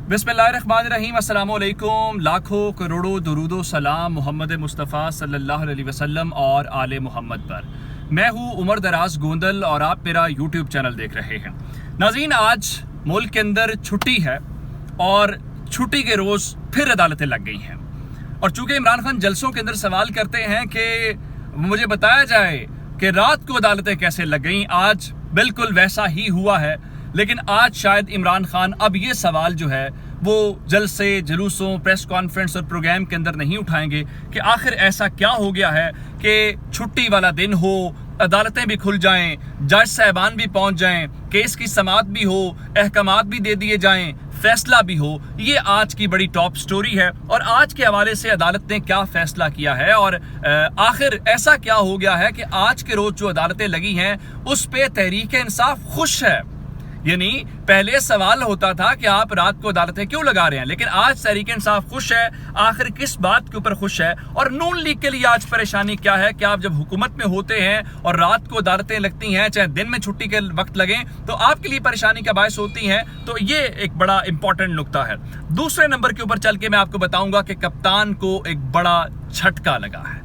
बिस्मिल्लाहिर्रहमानिर्रहीम, अस्सलाम वालेकुम। लाखों करोड़ों दुरूदो सलाम मोहम्मद मुस्तफ़ा सल्लल्लाहु अलैहि वसल्लम और आले मोहम्मद पर। मैं हूँ उमर दराज गोंदल और आप मेरा यूट्यूब चैनल देख रहे हैं। नाज़रीन, आज मुल्क के अंदर छुट्टी है और छुट्टी के रोज़ फिर अदालतें लग गई हैं। और चूँकि इमरान खान जलसों के अंदर सवाल करते हैं कि मुझे बताया जाए कि रात को अदालतें कैसे लग गईं, आज बिल्कुल वैसा ही हुआ है। लेकिन आज शायद इमरान खान अब ये सवाल जो है वो जलसे, जुलूसों, प्रेस कॉन्फ्रेंस और प्रोग्राम के अंदर नहीं उठाएंगे कि आखिर ऐसा क्या हो गया है कि छुट्टी वाला दिन हो, अदालतें भी खुल जाएं, जज साहबान भी पहुंच जाएं, केस की समाअत भी हो, अहकामात भी दे दिए जाएं, फैसला भी हो। ये आज की बड़ी टॉप स्टोरी है और आज के हवाले से अदालत ने क्या फैसला किया है और आखिर ऐसा क्या हो गया है कि आज के रोज जो अदालतें लगी हैं उस पे तहरीक इंसाफ खुश है। यानी पहले सवाल होता था कि आप रात को अदालतें क्यों लगा रहे हैं, लेकिन आज तहरीक इंसाफ खुश है। आखिर किस बात के ऊपर खुश है और नून लीग के लिए आज परेशानी क्या है कि आप जब हुकूमत में होते हैं और रात को अदालतें लगती हैं, चाहे दिन में छुट्टी के वक्त लगें, तो आपके लिए परेशानी का बायस होती है। तो ये एक बड़ा इंपॉर्टेंट नुक्ता है। दूसरे नंबर के ऊपर चल के मैं आपको बताऊंगा कि कप्तान को एक बड़ा झटका लगा है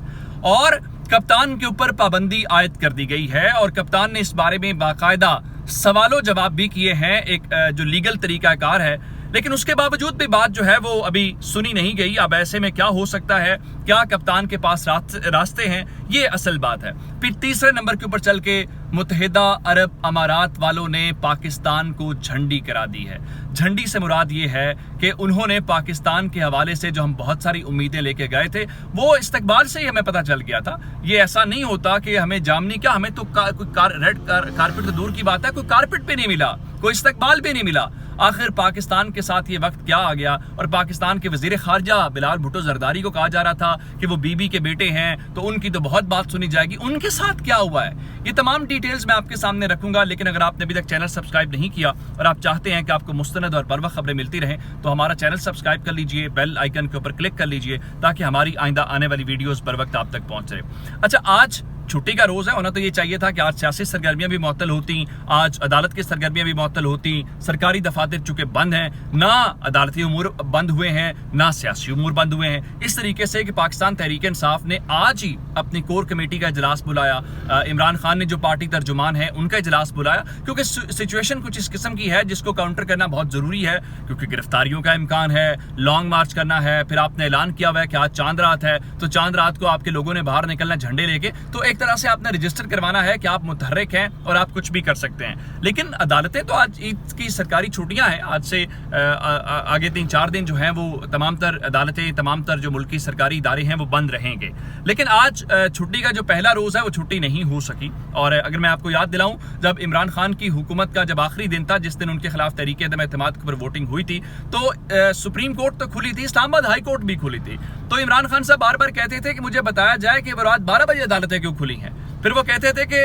और कप्तान के ऊपर पाबंदी आयद कर दी गई है और कप्तान ने इस बारे में बाकायदा सवालों जवाब भी किए हैं, एक जो लीगल तरीकाकार है। लेकिन उसके बावजूद भी बात जो है वो अभी सुनी नहीं गई। अब ऐसे में क्या हो सकता है, क्या कप्तान के पास रास्ते हैं, ये असल बात है। फिर तीसरे नंबर के ऊपर चल के मुत्तहिदा अरब अमारात वालों ने पाकिस्तान को झंडी करा दी है। झंडी से मुराद ये है कि उन्होंने पाकिस्तान के हवाले से जो हम बहुत सारी उम्मीदें लेके गए थे वो इस्तकबाल से ही हमें पता चल गया था। ये ऐसा नहीं होता कि हमें जामनी क्या, हमें तो रेड कारपेट तो दूर की बात है, कोई कारपेट भी नहीं मिला, कोई इस्तकबाल भी नहीं मिला। आखिर पाकिस्तान के साथ ये वक्त क्या आ गया और पाकिस्तान के वजीर खारजा बिलाल भुट्टो जरदारी को कहा जा रहा था कि वो बीबी के बेटे हैं तो उनकी तो बहुत बात सुनी जाएगी। उनके साथ क्या हुआ है, ये तमाम डिटेल्स मैं आपके सामने रखूंगा। लेकिन अगर आपने अभी तक चैनल सब्सक्राइब नहीं किया और आप चाहते हैं कि आपको मुस्तनद और बर वक्त खबरें मिलती रहें तो हमारा चैनल सब्सक्राइब कर लीजिए, बेल आइकन के ऊपर क्लिक कर लीजिए ताकि हमारी आइंदा आने वाली वीडियोस बर वक्त आप तक पहुंचे। अच्छा, आज छुट्टी का रोज है, होना तो ये चाहिए था कि आज सियासी सरगर्मियां भी मुअत्तल होती, आज अदालत की सरगर्मियां भी मुअत्तल होती। सरकारी दफातर चूंकि बंद हैं, ना अदालती उमूर बंद हुए हैं, ना सियासी उमूर बंद हुए हैं। इस तरीके से कि पाकिस्तान तहरीक इंसाफ ने आज ही अपनी कोर कमेटी का इजलास बुलाया। इमरान खान ने जो पार्टी तर्जुमान है उनका इजलास बुलाया क्योंकि सिचुएशन कुछ इस किस्म की है जिसको काउंटर करना बहुत जरूरी है, क्योंकि गिरफ्तारियों का इम्कान है, लॉन्ग मार्च करना है। फिर आपने ऐलान किया हुआ है कि आज चांद रात है, तो चांद रात को आपके लोगों ने बाहर निकलना झंडे लेके, तो एक तरह से आपने रजिस्टर करवाना है कि आप मुतहर्रिक हैं और आप कुछ भी कर सकते हैं। लेकिन अदालतें तो आज ईद की सरकारी छुट्टियां हैं, आज से आगे 3-4 दिन जो हैं वो तमाम तर अदालतें, तमाम तर जो मुल्की सरकारी इदारे हैं वो बंद रहेंगे। लेकिन आज छुट्टी का जो पहला रोज है वो छुट्टी नहीं हो सकी। और अगर मैं आपको याद दिलाऊं, जब इमरान खान की हुकूमत का जब आखिरी दिन था जिस दिन उनके खिलाफ तहरीक अदम एतमाद के ऊपर वोटिंग हुई थी, तो सुप्रीम कोर्ट तो खुली थी, इस्लामाबाद हाई कोर्ट भी खुली थी। तो इमरान खान साहब बार बार कहते थे कि मुझे बताया जाए कि वो रात 12 बजे अदालतें क्यों खुली हैं। फिर वो कहते थे कि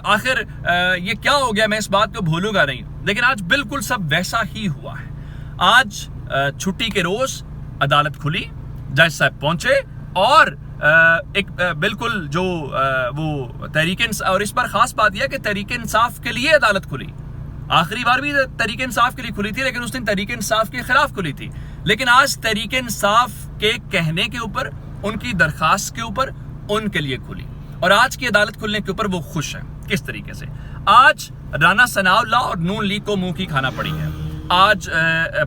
आखिर ये क्या हो गया, मैं इस बात को भूलूंगा नहीं। लेकिन आज बिल्कुल सब वैसा ही हुआ है। आज छुट्टी के रोज अदालत खुली, जज साहब पहुंचे और एक बिल्कुल जो वो तहरीक इंसाफ, और इस पर खास बात यह कि तहरीक इंसाफ के लिए अदालत खुली। आखिरी बार भी तहरीक इंसाफ के लिए खुली थी, लेकिन उस दिन तहरीक इंसाफ के खिलाफ खुली थी। लेकिन आज तहरीक इंसाफ के कहने के ऊपर, उनकी दरखास्त के ऊपर, उनके लिए खुली। और आज की अदालत खुलने के ऊपर वो खुश है। किस तरीके से आज राना सनाउल्लाह और नून लीग को मुंह की खाना पड़ी है। आज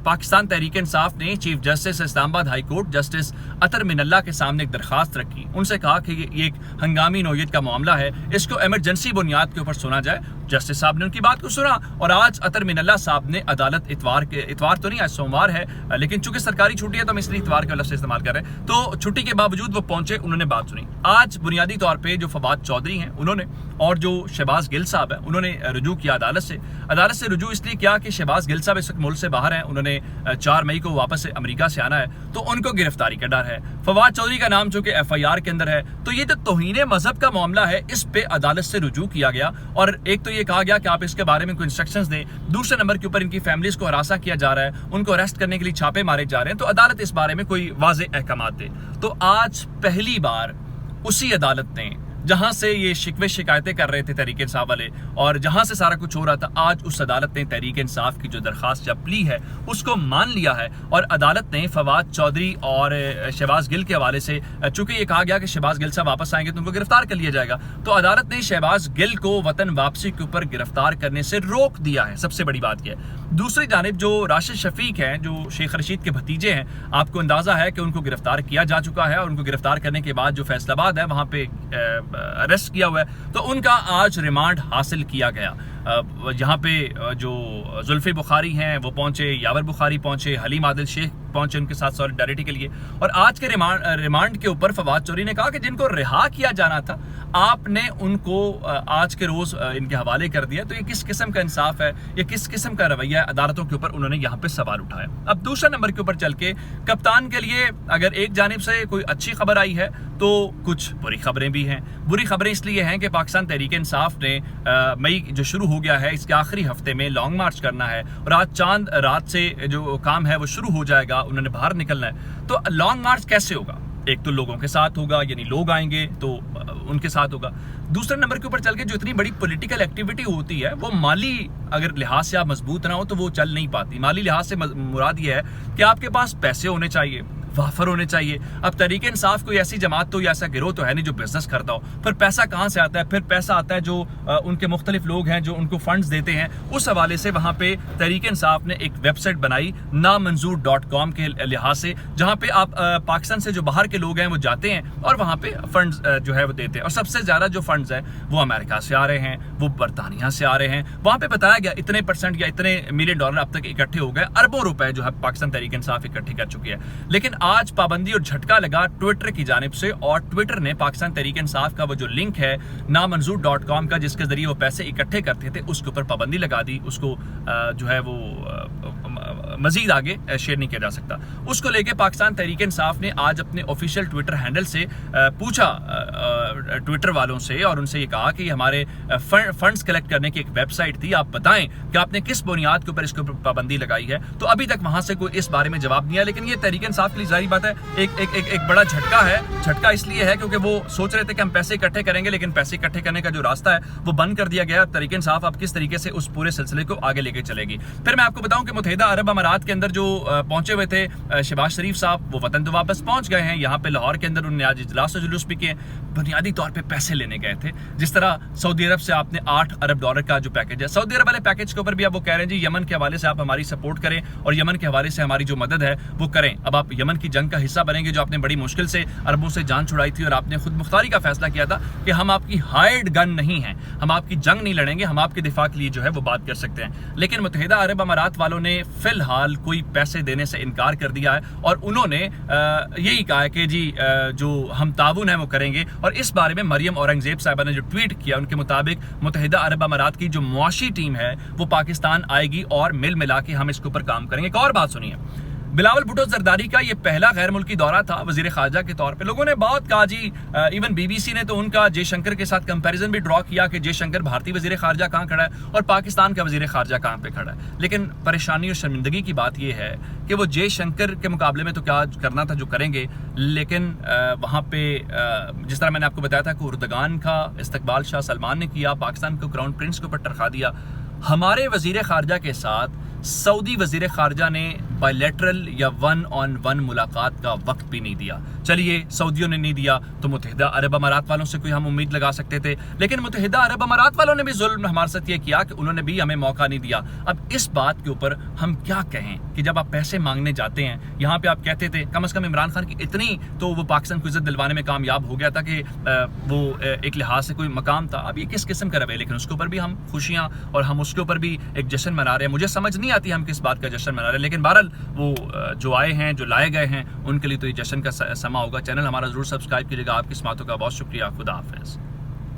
पाकिस्तान तहरीक इंसाफ ने chief justice Islamabad high court justice Athar Minallah के सामने एक दरखास्त रखी। उनसे कहा कि ये एक हंगामी नौयत का मामला है, इसको इमरजेंसी बुनियाद के ऊपर सुना जाए। जस्टिस साहब ने उनकी बात को सुना और आज अतर मिनल्ला साहब ने अदालत इतवार तो नहीं, आज सोमवार है, लेकिन चूंकि सरकारी छुट्टी है तो हम इसलिए इतवार का लफ्ज़ इस्तेमाल कर रहे हैं। तो छुट्टी के बावजूद वो पहुंचे, उन्होंने बात सुनी। आज बुनियादी तौर पर जो फवाद चौधरी हैं उन्होंने, और जो शहबाज गिल साहब है उन्होंने रुजू किया अदालत से रुजू इसलिए किया कि शहबाज गिल साहब इस वक्त मुल्क से बाहर हैं। उन्होंने 4 मई को वापस से अमेरिका से आना है, तो उनको गिरफ्तारी का डर है। फवाद चौधरी का नाम चूंकि FIR के अंदर है, तो ये जो तौहीन मजहब का मामला है इस पे अदालत से रुजू किया गया। और एक तो ये कहा गया कि आप इसके बारे में कोई इंस्ट्रक्शंस दें, दूसरे नंबर के ऊपर इनकी फैमिलीज को हरासा किया जा रहा है, उनको अरेस्ट करने के लिए छापे मारे जा रहे हैं, तो अदालत इस बारे में कोई वाज़ेह अहकामात दे। तो आज पहली बार उसी अदालत ने جہاں سے یہ شکوے شکایتیں کر رہے تھے تحریک انصاف والے اور جہاں سے سارا کچھ ہو رہا تھا، آج اس عدالت نے تحریک انصاف کی جو درخواست یا پلی ہے اس کو مان لیا ہے، اور عدالت نے فواد چودھری اور شہباز گل کے حوالے سے، چونکہ یہ کہا گیا کہ شہباز گل صاحب واپس آئیں گے تو ان کو گرفتار کر لیا جائے گا، تو عدالت نے شہباز گل کو وطن واپسی کے اوپر گرفتار کرنے سے روک دیا ہے۔ سب سے بڑی بات یہ ہے۔ دوسری جانب جو راشد شفیق ہیں، جو شیخ رشید کے بھتیجے ہیں، آپ کو اندازہ ہے کہ ان کو گرفتار کیا جا چکا ہے، اور ان کو گرفتار کرنے کے بعد جو فیصل آباد ہے وہاں پہ اریسٹ کیا ہوا ہے، تو ان کا آج ریمانڈ حاصل کیا گیا۔ یہاں پہ جو زلفی بخاری ہیں وہ پہنچے، یاور بخاری پہنچے، حلیم عادل شیخ پہنچے ان کے ساتھ سولیڈیرٹی کے لیے، اور آج کے ریمانڈ کے اوپر فواد چودھری نے کہا کہ جن کو رہا کیا جانا تھا آپ نے ان کو آج کے روز ان کے حوالے کر دیا، تو یہ کس قسم کا انصاف ہے، یہ کس قسم کا رویہ ہے عدالتوں کے اوپر، انہوں نے یہاں پہ سوال اٹھایا۔ اب دوسرے نمبر کے اوپر چل کے کپتان کے لیے اگر ایک جانب سے کوئی اچھی خبر آئی ہے تو کچھ بری خبریں بھی ہیں۔ بری خبریں اس لیے ہیں کہ پاکستان تحریک انصاف نے مئی جو شروع ہو گیا ہے اس کے آخری ہفتے میں لانگ مارچ کرنا ہے، اور آج چاند رات سے جو کام ہے وہ شروع ہو جائے گا، انہوں نے باہر نکلنا ہے۔ تو لانگ مارچ کیسے ہوگا؟ ایک تو لوگوں کے ساتھ ہوگا، یعنی لوگ آئیں گے تو ان کے ساتھ ہوگا۔ دوسرے نمبر کے اوپر چل کے جو اتنی بڑی پولیٹیکل ایکٹیویٹی ہوتی ہے وہ مالی اگر لحاظ سے آپ مضبوط نہ ہو تو وہ چل نہیں پاتی۔ مالی لحاظ سے مراد یہ ہے کہ آپ کے پاس پیسے ہونے چاہیے، وافر ہونے چاہیے۔ اب تحریک انصاف کوئی ایسی جماعت تو یا ایسا گروہ تو ہے نہیں جو بزنس کرتا ہو، پھر پیسہ کہاں سے آتا ہے؟ پھر پیسہ آتا ہے جو ان کے مختلف لوگ ہیں جو ان کو فنڈز دیتے ہیں۔ اس حوالے سے وہاں پہ تحریک انصاف نے ایک ویب سائٹ بنائی نامنظور.com کے لحاظ سے، جہاں پہ آپ پاکستان سے جو باہر کے لوگ ہیں وہ جاتے ہیں اور وہاں پہ فنڈز جو ہے وہ دیتے ہیں، اور سب سے زیادہ جو فنڈز ہیں وہ امریکہ سے آ رہے ہیں، وہ برطانیہ سے آ رہے ہیں۔ وہاں پہ بتایا گیا اتنے پرسنٹ یا اتنے ملین ڈالر اب تک اکٹھے ہو گئے، اربوں روپے جو ہے پاکستان تحریک انصاف اکٹھے کر چکی ہے۔ لیکن آج پابندی اور جھٹکا لگا ٹویٹر کی جانب سے، اور ٹویٹر نے پاکستان تحریک انصاف کا وہ جو لنک ہے نامنظور.com کا جس کے ذریعے وہ پیسے اکٹھے کرتے تھے اس کے اوپر پابندی لگا دی، اس کو جو ہے وہ مزید آگے شیئر نہیں کیا جا سکتا۔ اس کو لے کے پاکستان تحریک انصاف نے آج اپنے آفیشیل ٹویٹر ہینڈل سے پوچھا ٹویٹر والوں سے، اور ان سے یہ کہا کہ یہ ہمارے فنڈز کلیکٹ کرنے کی ایک ویب سائٹ تھی، آپ بتائیں کہ آپ نے کس بنیاد کے اوپر اس کے اوپر پابندی لگائی ہے۔ تو ابھی تک وہاں سے کوئی اس بارے میں جواب نہیں ہے، لیکن یہ تحریک انصاف کے لیے ظاہری بات ہے ایک بڑا جھٹکا ہے۔ جھٹکا اس لیے ہے کیونکہ وہ سوچ رہے تھے کہ ہم پیسے اکٹھے کریں گے، لیکن پیسے اکٹھے کرنے کا جو راستہ ہے وہ بند کر دیا گیا۔ تحریک انصاف اب کس طریقے سے اس پورے سلسلے کو آگے لے کے چلے گی۔ پھر میں آپ کو بتاؤں کہ متحدہ عرب امارات کے اندر جو پہنچے ہوئے تھے شہباز شریف صاحب، وہ وطن تو واپس پہنچ گئے ہیں۔ یہاں پہ لاہور کے اندر انہوں نے آج اجلاس و جلوس بھی کیے، بنیادی طور پہ پیسے لینے گئے تھے۔ جس طرح سعودی عرب سے آپ نے 8 ارب ڈالر کا جو پیکج ہے، سعودی عرب والے پیکج کے اوپر بھی اب وہ کہہ رہے ہیں جی یمن کے حوالے سے آپ ہماری سپورٹ کریں اور یمن کے حوالے سے ہماری جو مدد ہے وہ کریں۔ اب آپ یمن کی جنگ کا حصہ بنیں گے جو آپ نے بڑی مشکل سے عربوں سے جان چھڑائی تھی، اور آپ نے خود مختاری کا فیصلہ کیا تھا کہ ہم آپ کی ہائرڈ گن نہیں ہیں، ہم آپ کی جنگ نہیں لڑیں گے، ہم آپ کے دفاع کے لیے جو ہے وہ بات کر سکتے ہیں۔ لیکن متحدہ عرب امارات والوں نے فی الحال کوئی پیسے دینے سے انکار کر دیا ہے، اور انہوں نے یہی کہا ہے کہ جی جو ہم تعاون ہے وہ کریں گے۔ اور اس بارے میں مریم اورنگزیب صاحبہ نے جو ٹویٹ کیا، ان کے مطابق متحدہ عرب امارات کی جو معاشی ٹیم ہے وہ پاکستان آئے گی اور مل ملا کے ہم اس کے اوپر کام کریں گے۔ ایک اور بات سنیے، بلاول بھٹو زرداری کا یہ پہلا غیر ملکی دورہ تھا وزیر خارجہ کے طور پہ۔ لوگوں نے بہت کہا جی، ایون بی بی سی نے تو ان کا جے شنکر کے ساتھ کمپیریزن بھی ڈرا کیا کہ جے شنکر بھارتی وزیر خارجہ کہاں کھڑا ہے اور پاکستان کا وزیر خارجہ کہاں پہ کھڑا ہے۔ لیکن پریشانی اور شرمندگی کی بات یہ ہے کہ وہ جے شنکر کے مقابلے میں تو کیا کرنا تھا جو کریں گے، لیکن وہاں پہ جس طرح میں نے آپ کو بتایا تھا کہ اردگان کا استقبال شاہ سلمان نے کیا، پاکستان کو کراؤن پرنس کے اوپر ٹرخا دیا۔ ہمارے وزیر خارجہ کے ساتھ سعودی وزیر خارجہ نے بائی لیٹرل یا 1-on-1 ملاقات کا وقت بھی نہیں دیا۔ چلیے سعودیوں نے نہیں دیا تو متحدہ عرب امارات والوں سے کوئی ہم امید لگا سکتے تھے، لیکن متحدہ عرب امارات والوں نے بھی ظلم ہمارے ساتھ یہ کیا کہ انہوں نے بھی ہمیں موقع نہیں دیا۔ اب اس بات کے اوپر ہم کیا کہیں کہ جب آپ پیسے مانگنے جاتے ہیں، یہاں پہ آپ کہتے تھے کم از کم عمران خان کی اتنی تو وہ پاکستان کو عزت دلوانے میں کامیاب ہو گیا تھا کہ وہ ایک لحاظ سے کوئی مقام تھا۔ اب یہ کس قسم کا رویہ، لیکن اس کے اوپر بھی ہم خوشیاں اور ہم اس کے اوپر بھی ایک جشن منا رہے ہیں۔ مجھے سمجھ نہیں آتی ہم کس بات کا جشن منا رہے ہیں، لیکن بہرحال وہ جو آئے ہیں، جو لائے گئے ہیں، ان کے لیے تو یہ جشن کا سما ہوگا۔ چینل ہمارا ضرور سبسکرائب کیجیے گا۔ آپ کی سماعتوں کا بہت شکریہ۔ خدا حافظ۔